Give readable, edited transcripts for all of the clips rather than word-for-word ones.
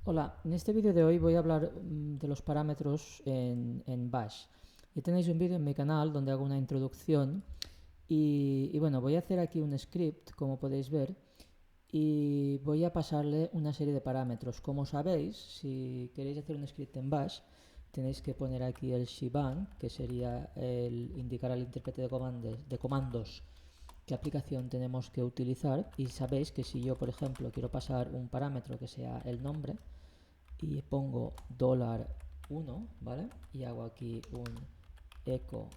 Hola, en este vídeo de hoy voy a hablar de los parámetros en Bash. Y tenéis un vídeo en mi canal donde hago una introducción y bueno, voy a hacer aquí un script, como podéis ver, y voy a pasarle una serie de parámetros. Como sabéis, si queréis hacer un script en Bash, tenéis que poner aquí el shebang, que sería el indicar al intérprete de comandos qué aplicación tenemos que utilizar, y sabéis que si yo, por ejemplo, quiero pasar un parámetro que sea el nombre, y pongo $1, ¿vale? Y hago aquí un echo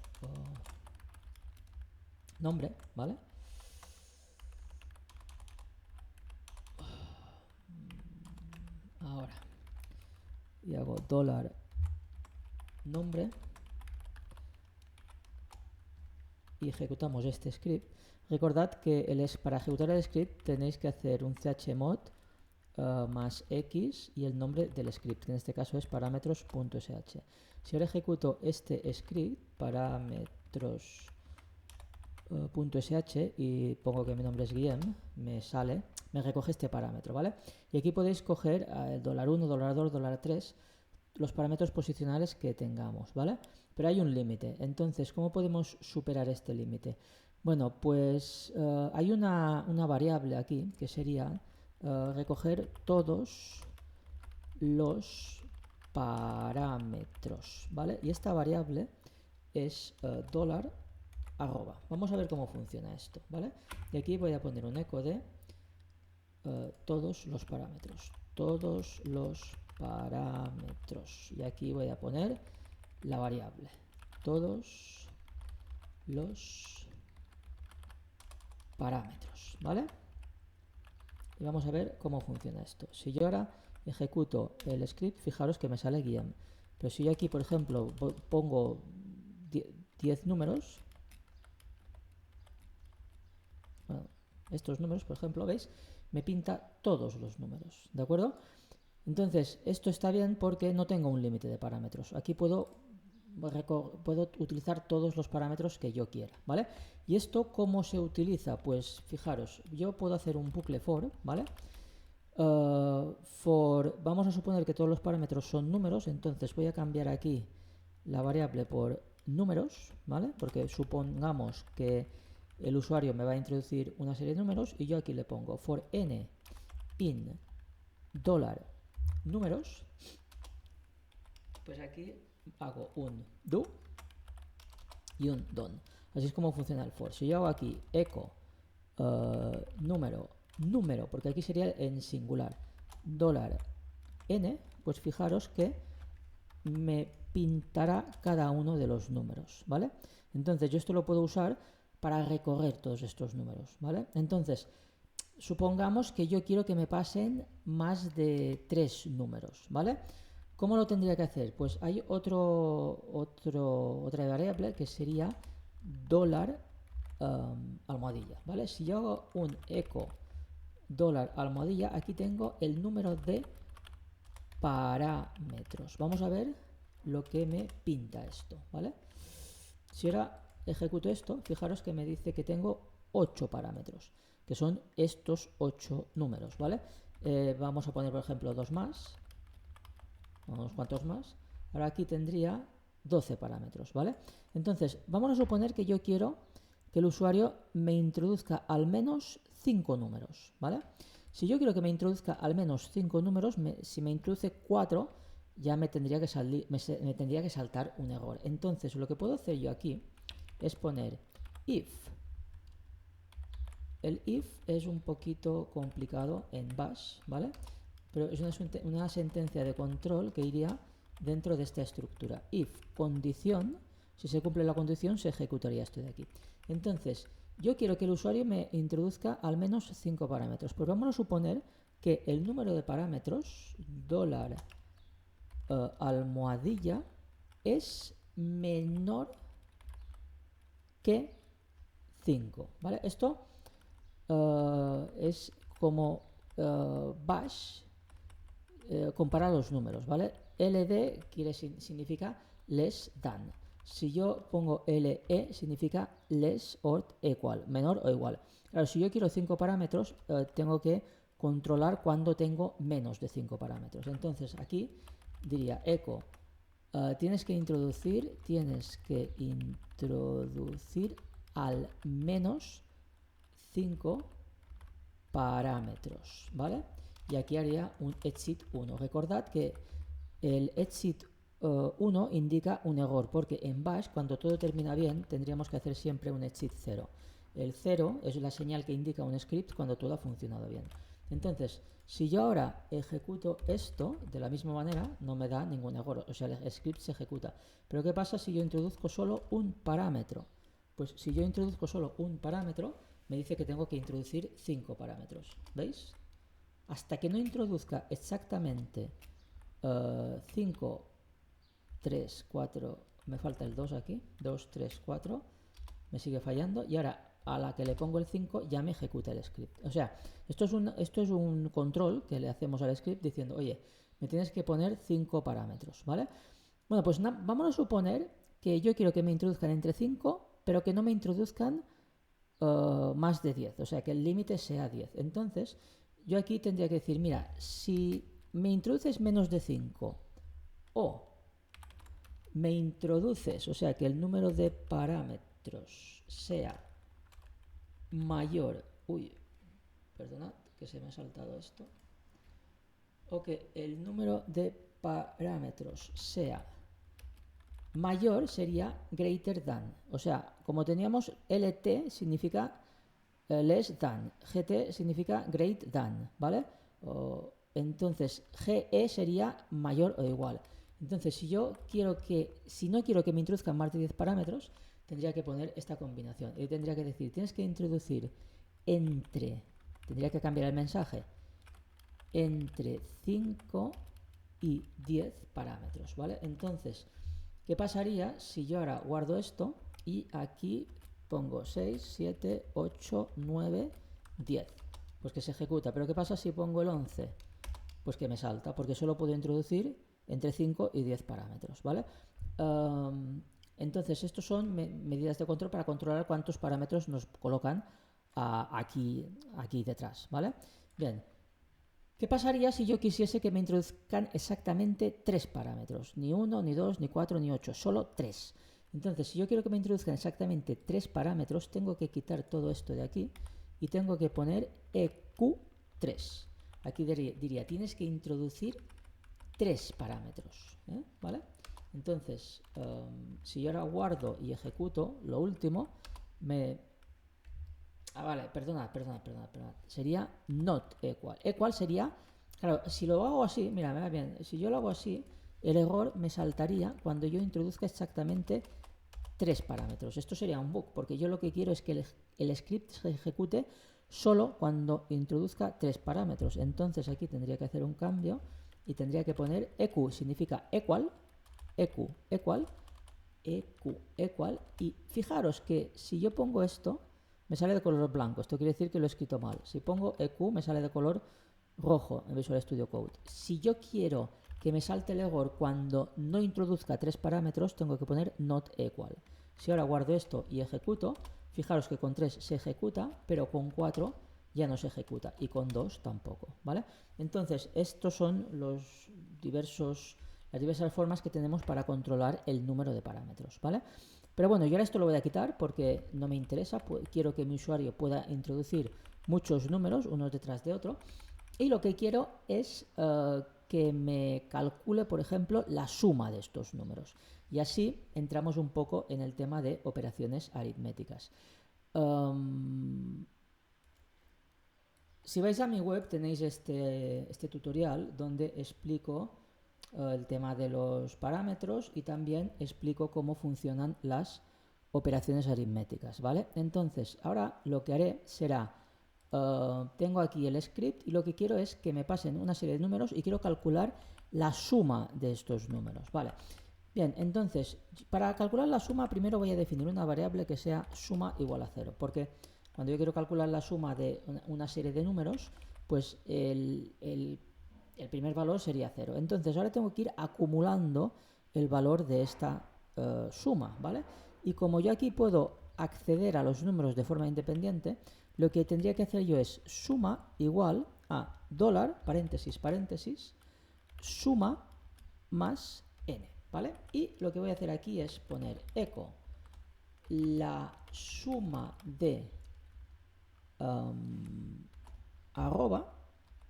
nombre, ¿vale? Ahora, y hago $nombre y ejecutamos este script. Recordad que para ejecutar el script tenéis que hacer un chmod más x y el nombre del script, que en este caso es parámetros.sh. Si ahora ejecuto este script, parámetros.sh, y pongo que mi nombre es Guillem, me recoge este parámetro, ¿vale? Y aquí podéis coger el $1, $2, $3, los parámetros posicionales que tengamos, ¿vale? Pero hay un límite. Entonces, ¿cómo podemos superar este límite? Bueno, pues hay una variable aquí que sería recoger todos los parámetros, ¿vale? Y esta variable es dólar arroba. Vamos a ver cómo funciona esto, ¿vale? Y aquí voy a poner un eco de todos los parámetros. Todos los parámetros. Y aquí voy a poner la variable. Todos los parámetros, ¿vale? Y vamos a ver cómo funciona esto. Si yo ahora ejecuto el script, fijaros que me sale Guillem. Pero si yo aquí, por ejemplo, pongo 10 números, bueno, estos números, por ejemplo, ¿veis? Me pinta todos los números, ¿de acuerdo? Entonces, esto está bien porque no tengo un límite de parámetros. Aquí puedo utilizar todos los parámetros que yo quiera, ¿vale? ¿Y esto cómo se utiliza? Pues fijaros, yo puedo hacer un bucle for, ¿vale? Vamos a suponer que todos los parámetros son números, entonces voy a cambiar aquí la variable por números, ¿vale? Porque supongamos que el usuario me va a introducir una serie de números y yo aquí le pongo for n in dólar números, pues aquí hago un do y un don. Así es como funciona el for. Si yo hago aquí echo número, porque aquí sería en singular, dólar n, pues fijaros que me pintará cada uno de los números, ¿vale? Entonces yo esto lo puedo usar para recorrer todos estos números, ¿vale? Entonces, supongamos que yo quiero que me pasen más de 3 números, ¿vale? ¿Cómo lo tendría que hacer? Pues hay otra variable que sería dólar almohadilla, ¿vale? Si yo hago un echo dólar almohadilla, aquí tengo el número de parámetros. Vamos a ver lo que me pinta esto, ¿vale? Si ahora ejecuto esto, fijaros que me dice que tengo 8 parámetros, que son estos 8 números, ¿vale? Vamos a poner, por ejemplo, dos más, unos cuantos más. Ahora aquí tendría 12 parámetros, ¿vale? Entonces, vamos a suponer que yo quiero que el usuario me introduzca al menos 5 números, ¿vale? Si yo quiero que me introduzca al menos 5 números, si me introduce 4, ya me tendría que saltar un error. Entonces, lo que puedo hacer yo aquí es poner if. El if es un poquito complicado en Bash, ¿vale? Pero es una sentencia de control que iría dentro de esta estructura. If condición, si se cumple la condición, se ejecutaría esto de aquí. Entonces, yo quiero que el usuario me introduzca al menos 5 parámetros. Pues vamos a suponer que el número de parámetros, dólar almohadilla, es menor que 5, ¿vale? Esto es como Bash comparar los números, ¿vale? LD significa less than. Si yo pongo LE significa less or equal, menor o igual. Claro, si yo quiero 5 parámetros, tengo que controlar cuando tengo menos de 5 parámetros. Entonces aquí diría echo, tienes que introducir al menos 5 parámetros, ¿vale? Y aquí haría un exit 1. Recordad que el exit 1 indica un error, porque en bash, cuando todo termina bien, tendríamos que hacer siempre un exit 0. El 0 es la señal que indica un script cuando todo ha funcionado bien. Entonces, si yo ahora ejecuto esto de la misma manera, no me da ningún error, o sea, el script se ejecuta. Pero ¿qué pasa si yo introduzco solo un parámetro? Pues si yo introduzco solo un parámetro, me dice que tengo que introducir 5 parámetros. ¿Veis? Hasta que no introduzca exactamente 5, 3, 4, me falta el 2 aquí, 2, 3, 4, me sigue fallando, y ahora a la que le pongo el 5 ya me ejecuta el script. O sea, esto es un control que le hacemos al script diciendo, oye, me tienes que poner 5 parámetros, ¿vale? Bueno, pues vamos a suponer que yo quiero que me introduzcan entre 5, pero que no me introduzcan más de 10, o sea, que el límite sea 10. Entonces, yo aquí tendría que decir, mira, si me introduces menos de 5 o me introduces, o sea, que el número de parámetros sea mayor, perdonad que se me ha saltado esto, o que el número de parámetros sea mayor, sería greater than, o sea, como teníamos LT significa less than, GT significa great than, ¿vale? Entonces GE sería mayor o igual. Entonces si no quiero que me introduzcan más de 10 parámetros, tendría que poner esta combinación y tendría que decir, tienes que introducir tendría que cambiar el mensaje, entre 5 y 10 parámetros, ¿vale? Entonces, ¿qué pasaría si yo ahora guardo esto y aquí pongo 6, 7, 8, 9, 10? Pues que se ejecuta. Pero ¿qué pasa si pongo el 11? Pues que me salta, porque solo puedo introducir entre 5 y 10 parámetros, ¿vale? Entonces, estos son medidas de control para controlar cuántos parámetros nos colocan aquí detrás, ¿vale? Bien. ¿Qué pasaría si yo quisiese que me introduzcan exactamente 3 parámetros? Ni 1, ni 2, ni 4, ni 8, solo 3. Entonces, si yo quiero que me introduzcan exactamente 3 parámetros, tengo que quitar todo esto de aquí y tengo que poner EQ3. Aquí diría, tienes que introducir 3 parámetros, ¿vale? Entonces, si yo ahora guardo y ejecuto lo último, vale, perdona. Sería not equal. Equal sería, claro, si lo hago así, mira bien, si yo lo hago así, el error me saltaría cuando yo introduzca exactamente 3 parámetros. Esto sería un bug, porque yo lo que quiero es que el script se ejecute solo cuando introduzca 3 parámetros. Entonces aquí tendría que hacer un cambio y tendría que poner EQ, significa equal, EQ, equal, EQ, equal. Y fijaros que si yo pongo esto, me sale de color blanco. Esto quiere decir que lo he escrito mal. Si pongo EQ, me sale de color rojo en Visual Studio Code. Si yo quiero que me salte el error cuando no introduzca 3 parámetros, tengo que poner not equal. Si ahora guardo esto y ejecuto, fijaros que con 3 se ejecuta, pero con 4 ya no se ejecuta y con 2 tampoco, ¿vale? Entonces, estos son las diversas formas que tenemos para controlar el número de parámetros, ¿vale? Pero bueno, yo ahora esto lo voy a quitar porque no me interesa, quiero que mi usuario pueda introducir muchos números unos detrás de otro, y lo que quiero es que me calcule, por ejemplo, la suma de estos números, y así entramos un poco en el tema de operaciones aritméticas. Si vais a mi web tenéis este tutorial donde explico el tema de los parámetros y también explico cómo funcionan las operaciones aritméticas, ¿vale? Entonces, ahora lo que haré será, tengo aquí el script y lo que quiero es que me pasen una serie de números y quiero calcular la suma de estos números, ¿vale? Bien, entonces, para calcular la suma primero voy a definir una variable que sea suma igual a 0, porque cuando yo quiero calcular la suma de una serie de números, pues el primer valor sería 0. Entonces ahora tengo que ir acumulando el valor de esta suma, ¿vale? Y como yo aquí puedo acceder a los números de forma independiente, lo que tendría que hacer yo es suma igual a dólar, paréntesis, paréntesis, suma más n, ¿vale? Y lo que voy a hacer aquí es poner eco la suma de arroba,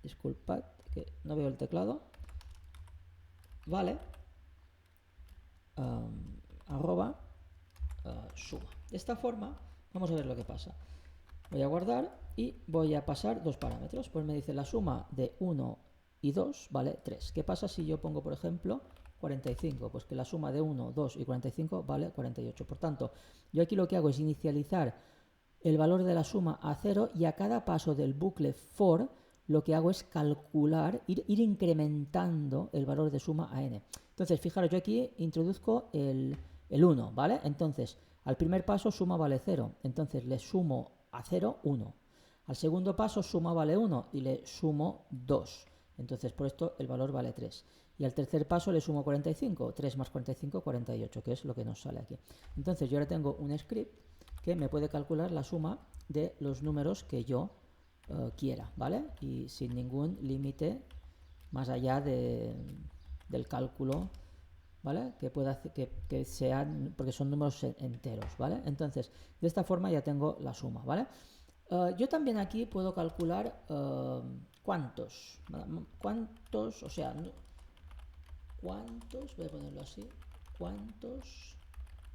disculpad que no veo el teclado, vale, arroba suma. De esta forma vamos a ver lo que pasa. Voy a guardar y voy a pasar dos parámetros. Pues me dice la suma de 1 y 2 vale 3. ¿Qué pasa si yo pongo, por ejemplo, 45? Pues que la suma de 1, 2 y 45 vale 48. Por tanto, yo aquí lo que hago es inicializar el valor de la suma a 0 y a cada paso del bucle for lo que hago es calcular, ir incrementando el valor de suma a n. Entonces, fijaros, yo aquí introduzco el 1, ¿vale? Entonces, al primer paso suma vale 0, entonces le sumo a 0, 1. Al segundo paso suma vale 1 y le sumo 2. Entonces, por esto el valor vale 3. Y al tercer paso le sumo 45, 3 más 45, 48, que es lo que nos sale aquí. Entonces, yo ahora tengo un script que me puede calcular la suma de los números que yo quiera, ¿vale? Y sin ningún límite más allá del cálculo, ¿vale? Que pueda hacer, que sean, porque son números enteros, ¿vale? Entonces, de esta forma ya tengo la suma, ¿vale? Yo también aquí puedo calcular cuántos, o sea, cuántos, voy a ponerlo así, cuántos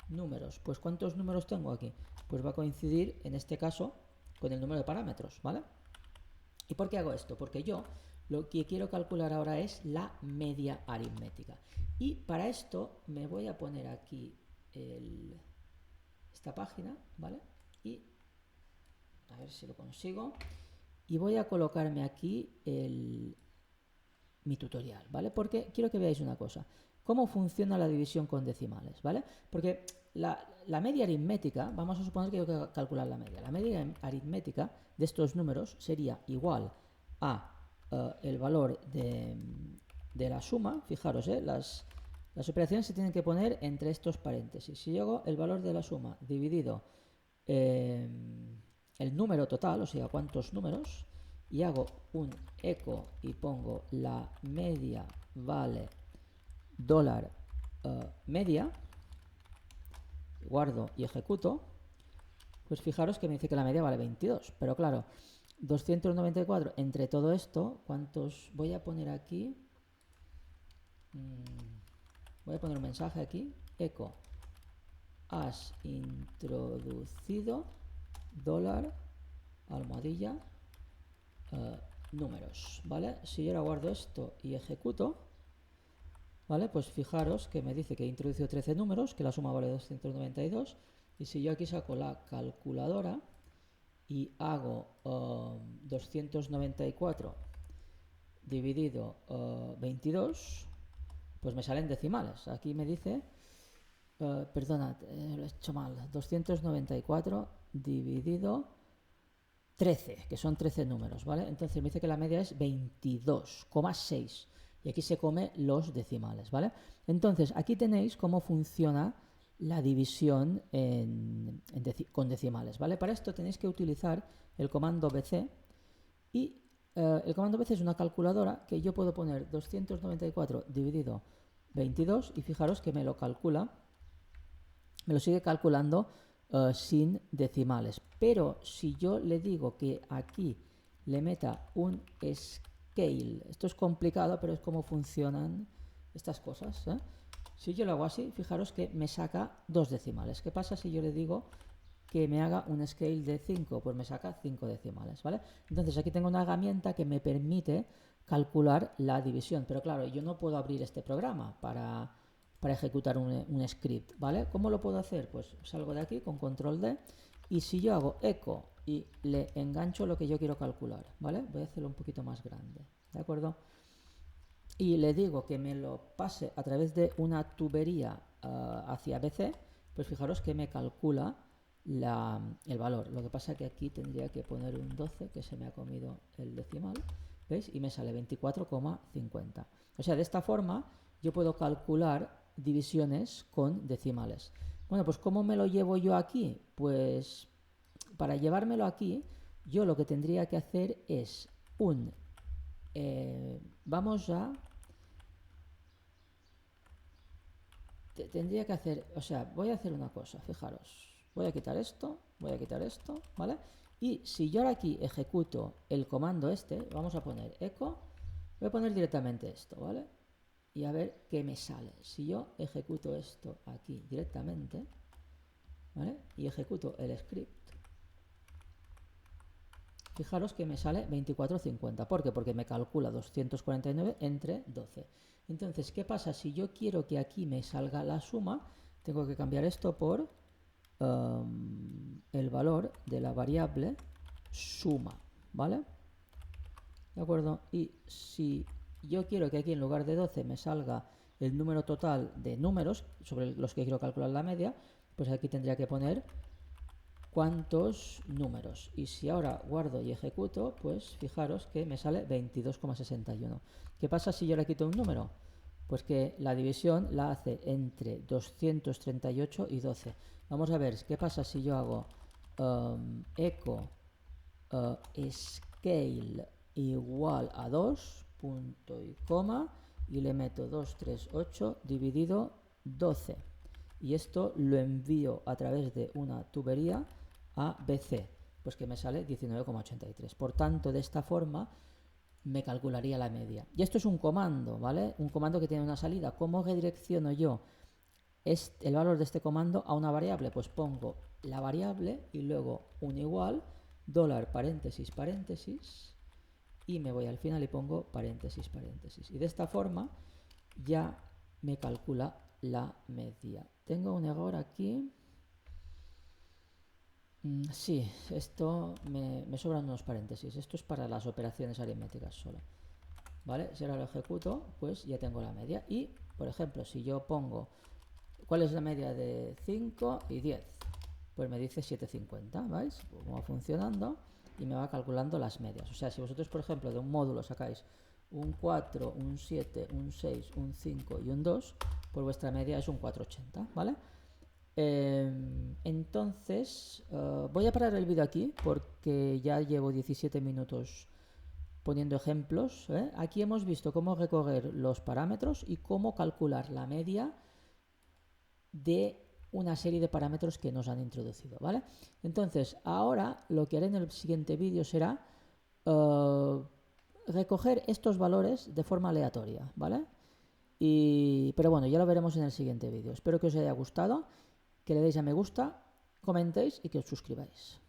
números, pues cuántos números tengo aquí, pues va a coincidir en este caso con el número de parámetros, ¿vale? ¿Y por qué hago esto? Porque yo lo que quiero calcular ahora es la media aritmética. Y para esto me voy a poner aquí esta página, ¿vale? Y a ver si lo consigo. Y voy a colocarme aquí mi tutorial, ¿vale? Porque quiero que veáis una cosa. Cómo funciona la división con decimales, ¿vale? Porque la media aritmética, vamos a suponer que yo quiero calcular la media. La media aritmética de estos números sería igual a el valor de la suma. Fijaros, las operaciones se tienen que poner entre estos paréntesis. Si yo hago el valor de la suma dividido el número total, o sea, cuántos números, y hago un eco y pongo la media vale dólar media, guardo y ejecuto, pues fijaros que me dice que la media vale 22, pero claro, 294 entre todo esto, ¿cuántos voy a poner aquí? Voy a poner un mensaje aquí, eco, has introducido dólar, almohadilla, números, ¿vale? Si yo ahora guardo esto y ejecuto, ¿vale? Pues fijaros que me dice que he introducido 13 números, que la suma vale 292, y si yo aquí saco la calculadora y hago 294 dividido 22, pues me salen decimales. Aquí me dice, perdona, lo he hecho mal, 294 dividido 13, que son 13 números, ¿vale? Entonces me dice que la media es 22,6 y aquí se come los decimales, ¿vale? Entonces aquí tenéis cómo funciona la división con decimales, ¿vale? Para esto tenéis que utilizar el comando BC y el comando BC es una calculadora que yo puedo poner 294 dividido 22 y fijaros que me lo calcula, me lo sigue calculando sin decimales. Pero si yo le digo que aquí le meta un scale, esto es complicado, pero es como funcionan estas cosas, ¿eh? Si yo lo hago así, fijaros que me saca dos decimales. ¿Qué pasa si yo le digo que me haga un scale de 5? Pues me saca 5 decimales, ¿vale? Entonces aquí tengo una herramienta que me permite calcular la división. Pero claro, yo no puedo abrir este programa para ejecutar un script, ¿vale? ¿Cómo lo puedo hacer? Pues salgo de aquí con control D y si yo hago eco y le engancho lo que yo quiero calcular, ¿vale? Voy a hacerlo un poquito más grande, ¿de acuerdo? Y le digo que me lo pase a través de una tubería hacia BC, pues fijaros que me calcula el valor. Lo que pasa es que aquí tendría que poner un 12, que se me ha comido el decimal, ¿veis? Y me sale 24,50. O sea, de esta forma yo puedo calcular divisiones con decimales. Bueno, pues ¿cómo me lo llevo yo aquí? Pues para llevármelo aquí, yo lo que tendría que hacer es un vamos a... Tendría que hacer, o sea, voy a hacer una cosa, fijaros. Voy a quitar esto, ¿vale? Y si yo ahora aquí ejecuto el comando este, vamos a poner echo, voy a poner directamente esto, ¿vale? Y a ver qué me sale. Si yo ejecuto esto aquí directamente, ¿vale? Y ejecuto el script, fijaros que me sale 24,50. ¿Por qué? Porque me calcula 249 entre 12. Entonces, ¿qué pasa? Si yo quiero que aquí me salga la suma, tengo que cambiar esto por el valor de la variable suma, ¿vale? ¿De acuerdo? Y si yo quiero que aquí en lugar de 12 me salga el número total de números sobre los que quiero calcular la media, pues aquí tendría que poner cuántos números. Y si ahora guardo y ejecuto, pues fijaros que me sale 22,61. ¿Qué pasa si yo le quito un número? Pues que la división la hace entre 238 y 12. Vamos a ver, ¿qué pasa si yo hago echo scale igual a 2, punto y coma, y le meto 238 dividido 12? Y esto lo envío a través de una tubería a BC, pues que me sale 19,83. Por tanto, de esta forma me calcularía la media. Y esto es un comando, ¿vale? Un comando que tiene una salida. ¿Cómo redirecciono yo el valor de este comando a una variable? Pues pongo la variable y luego un igual, dólar, paréntesis, paréntesis, y me voy al final y pongo paréntesis, paréntesis. Y de esta forma ya me calcula la media. Tengo un error aquí. Sí, esto me sobran unos paréntesis. Esto es para las operaciones aritméticas solo. ¿Vale? Si ahora lo ejecuto, pues ya tengo la media. Y, por ejemplo, si yo pongo ¿cuál es la media de 5 y 10? Pues me dice 7,50, ¿veis? Cómo va funcionando y me va calculando las medias. O sea, si vosotros, por ejemplo, de un módulo sacáis un 4, un 7, un 6, un 5 y un 2, pues vuestra media es un 4,80, ¿vale? Entonces, voy a parar el vídeo aquí porque ya llevo 17 minutos poniendo ejemplos. Aquí hemos visto cómo recorrer los parámetros y cómo calcular la media de una serie de parámetros que nos han introducido, ¿vale? Entonces, ahora lo que haré en el siguiente vídeo será recoger estos valores de forma aleatoria, ¿vale? Pero bueno, ya lo veremos en el siguiente vídeo. Espero que os haya gustado, que le deis a me gusta, comentéis y que os suscribáis.